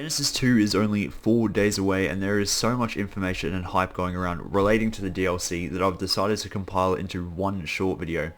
Genesis 2 is only 4 days away, and there is so much information and hype going around relating to the DLC that I've decided to compile it into one short video.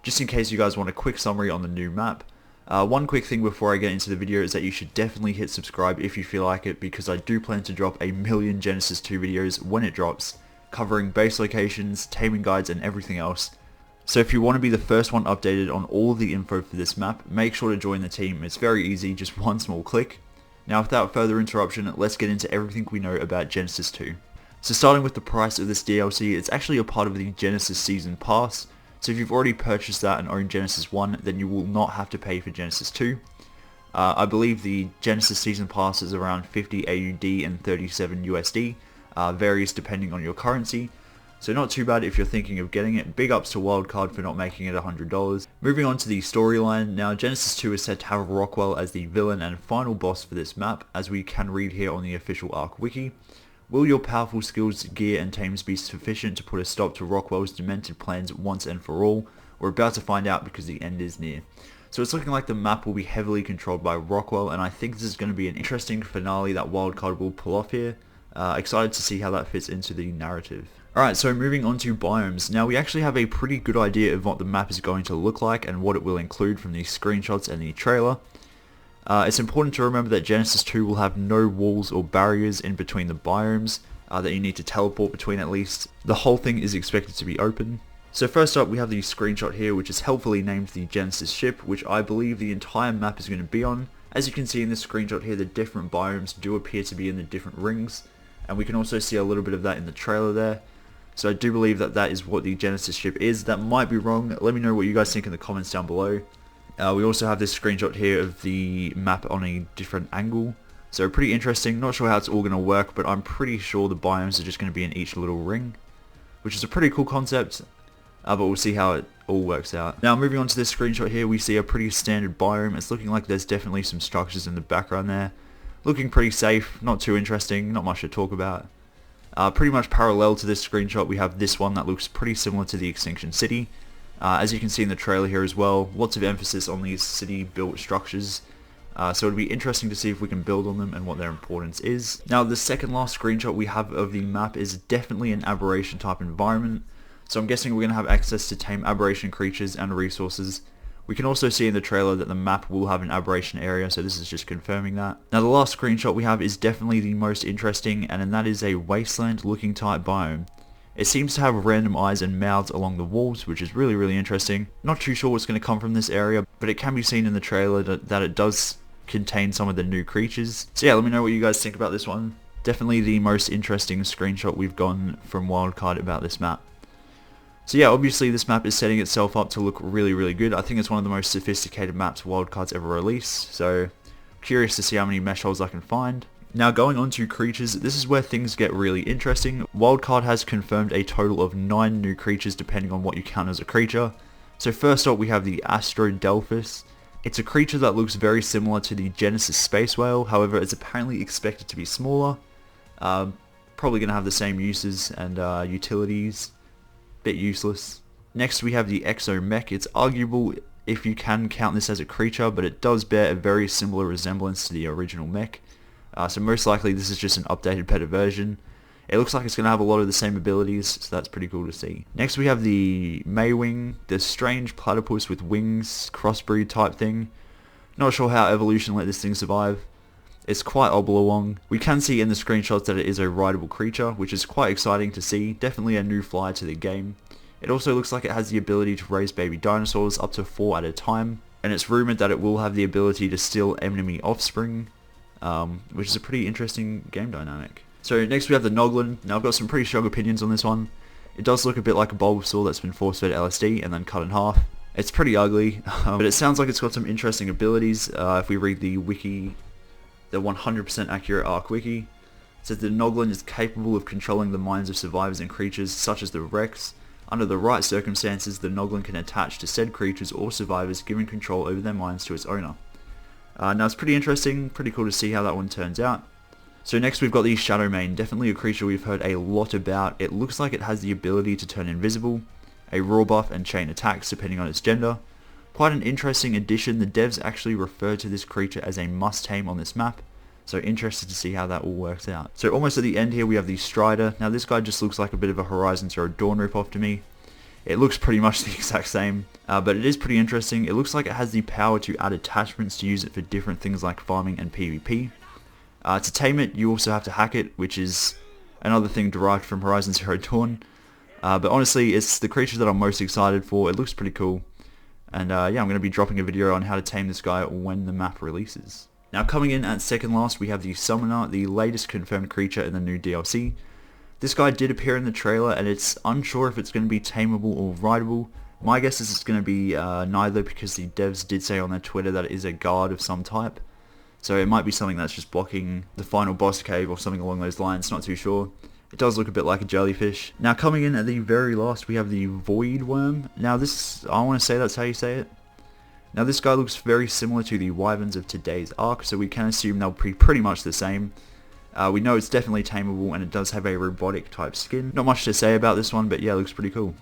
Just in case you guys want a quick summary on the new map. One quick thing before I get into the video is that you should definitely hit subscribe if you feel like it, because I do plan to drop a million Genesis 2 videos when it drops, covering base locations, taming guides and everything else. So if you want to be the first one updated on all of the info for this map, make sure to join the team. It's very easy, just one small click. Now without further interruption, let's get into everything we know about Genesis 2. So starting with the price of this DLC, it's actually a part of the Genesis Season Pass. So if you've already purchased that and own Genesis 1, then you will not have to pay for Genesis 2. I believe the Genesis Season Pass is around 50 AUD and 37 USD, varies depending on your currency. So not too bad if you're thinking of getting it. Big ups to Wildcard for not making it $100. Moving on to the storyline, now Genesis 2 is said to have Rockwell as the villain and final boss for this map, as we can read here on the official ARK wiki. Will your powerful skills, gear and tames be sufficient to put a stop to Rockwell's demented plans once and for all? We're about to find out because the end is near. So it's looking like the map will be heavily controlled by Rockwell, and I think this is going to be an interesting finale that Wildcard will pull off here. Excited to see how that fits into the narrative. Alright, so moving on to biomes. Now we actually have a pretty good idea of what the map is going to look like and what it will include from the screenshots and the trailer. It's important to remember that Genesis 2 will have no walls or barriers in between the biomes that you need to teleport between at least. The whole thing is expected to be open. So first up we have the screenshot here, which is helpfully named the Genesis ship, which I believe the entire map is going to be on. As you can see in this screenshot here, the different biomes do appear to be in the different rings, and we can also see a little bit of that in the trailer there. So I do believe that that is what the Genesis ship is. That might be wrong. Let me know what you guys think in the comments down below. We also have this screenshot here of the map on a different angle. So pretty interesting. Not sure how it's all going to work, but I'm pretty sure the biomes are just going to be in each little ring, which is a pretty cool concept. But we'll see how it all works out. Now moving on to this screenshot here, we see a pretty standard biome. It's looking like there's definitely some structures in the background there. Looking pretty safe, not too interesting, not much to talk about. Pretty much parallel to this screenshot, we have this one that looks pretty similar to the Extinction City. As you can see in the trailer here as well, lots of emphasis on these city-built structures. So it'll be interesting to see if we can build on them and what their importance is. Now the second last screenshot we have of the map is definitely an aberration type environment. So I'm guessing we're going to have access to tame aberration creatures and resources. We can also see in the trailer that the map will have an aberration area, so this is just confirming that. Now the last screenshot we have is definitely the most interesting, and that is a wasteland looking type biome. It seems to have random eyes and mouths along the walls, which is really interesting. Not too sure what's going to come from this area, but it can be seen in the trailer that it does contain some of the new creatures. So yeah, let me know what you guys think about this one. Definitely the most interesting screenshot we've gotten from Wildcard about this map. So yeah, obviously this map is setting itself up to look really good. I think it's one of the most sophisticated maps Wildcard's ever released, so curious to see how many mesh holes I can find. Now going on to creatures, this is where things get really interesting. Wildcard has confirmed a total of 9 new creatures depending on what you count as a creature. So first up we have the Astrodelphus. It's a creature that looks very similar to the Genesis space whale, however it's apparently expected to be smaller. Probably going to have the same uses and utilities. Bit useless. Next we have the Exomech. It's arguable if you can count this as a creature, but it does bear a very similar resemblance to the original mech. So most likely this is just an updated better version. It looks like it's going to have a lot of the same abilities, so that's pretty cool to see. Next we have the Maywing, the strange platypus with wings, crossbreed type thing. Not sure how evolution let this thing survive. It's quite oblong. We can see in the screenshots that it is a rideable creature, which is quite exciting to see. Definitely a new flyer to the game. It also looks like it has the ability to raise baby dinosaurs up to 4 at a time, and it's rumoured that it will have the ability to steal enemy offspring, which is a pretty interesting game dynamic. So next we have the Noglin. Now I've got some pretty strong opinions on this one. It does look a bit like a Bulbasaur that's been force-fed LSD and then cut in half. It's pretty ugly, but it sounds like it's got some interesting abilities. If we read the wiki, the 100% accurate ARK wiki, it says the Noglin is capable of controlling the minds of survivors and creatures such as the Rex. Under the right circumstances, the Noglin can attach to said creatures or survivors, giving control over their minds to its owner. Now it's pretty interesting, pretty cool to see how that one turns out. So next we've got the Shadowmane, definitely a creature we've heard a lot about. It looks like it has the ability to turn invisible, a raw buff and chain attacks depending on its gender. Quite an interesting addition. The devs actually refer to this creature as a must tame on this map, So interested to see how that all works out. So almost at the end here we have the Strider. Now this guy just looks like a bit of a Horizon Zero Dawn ripoff to me. It looks pretty much the exact same, but it is pretty interesting. It looks like it has the power to add attachments to use it for different things like farming and PvP. To tame it, you also have to hack it, which is another thing derived from Horizon Zero Dawn. But honestly, it's the creature that I'm most excited for. It looks pretty cool. And yeah, I'm going to be dropping a video on how to tame this guy when the map releases. Now coming in at second last, we have the Summoner, the latest confirmed creature in the new DLC. This guy did appear in the trailer, and it's unsure if it's going to be tameable or rideable. My guess is it's going to be neither, because the devs did say on their Twitter that it is a guard of some type. So it might be something that's just blocking the final boss cave or something along those lines, not too sure. It does look a bit like a jellyfish. Now coming in at the very last, we have the Void Worm. Now this, I want to say that's how you say it. Now this guy looks very similar to the wyverns of today's ARK, so we can assume they'll be pretty much the same. We know it's definitely tameable, and it does have a robotic type skin. Not much to say about this one, but yeah, it looks pretty cool.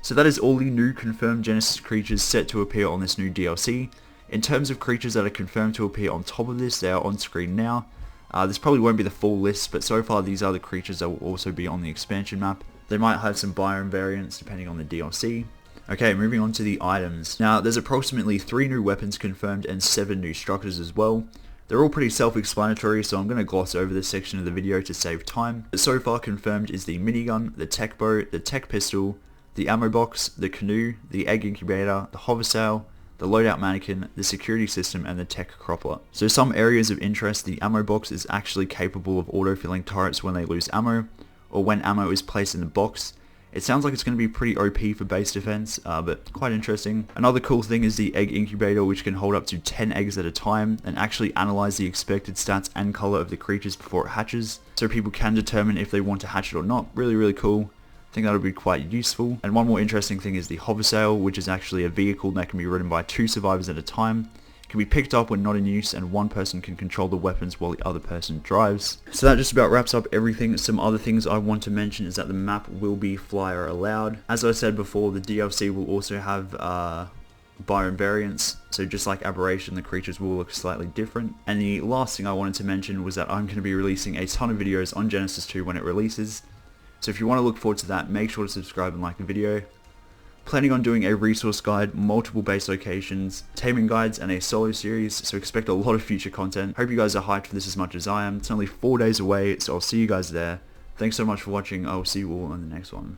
So that is all the new confirmed Genesis creatures set to appear on this new DLC. In terms of creatures that are confirmed to appear on top of this, they are on screen now. This probably won't be the full list, but so far these are the creatures that will also be on the expansion map. They might have some biome variants depending on the DLC. Okay, moving on to the items. Now there's approximately 3 new weapons confirmed and 7 new structures as well. They're all pretty self-explanatory, so I'm going to gloss over this section of the video to save time. But so far confirmed is the minigun, the tech bow, the tech pistol, the ammo box, the canoe, the egg incubator, the hover sail, the loadout mannequin, the security system, and the tech cropper. So some areas of interest: the ammo box is actually capable of auto-filling turrets when they lose ammo, or when ammo is placed in the box. It sounds like it's going to be pretty OP for base defense, but quite interesting. Another cool thing is the egg incubator, which can hold up to 10 eggs at a time and actually analyze the expected stats and color of the creatures before it hatches, so people can determine if they want to hatch it or not. Really, really cool. I think that would be quite useful. And one more interesting thing is the hover sail, which is actually a vehicle that can be ridden by 2 survivors at a time. Can be picked up when not in use, and one person can control the weapons while the other person drives. So that just about wraps up everything. Some other things I want to mention is that the map will be flyer allowed. As I said before, the DLC will also have biome variants, so just like Aberration, the creatures will look slightly different. And the last thing I wanted to mention was that I'm going to be releasing a ton of videos on Genesis 2 when it releases. So if you want to look forward to that, make sure to subscribe and like the video. Planning on doing a resource guide, multiple base locations, taming guides, and a solo series, so expect a lot of future content. Hope you guys are hyped for this as much as I am. It's only 4 days away, so I'll see you guys there. Thanks so much for watching. I will see you all on the next one.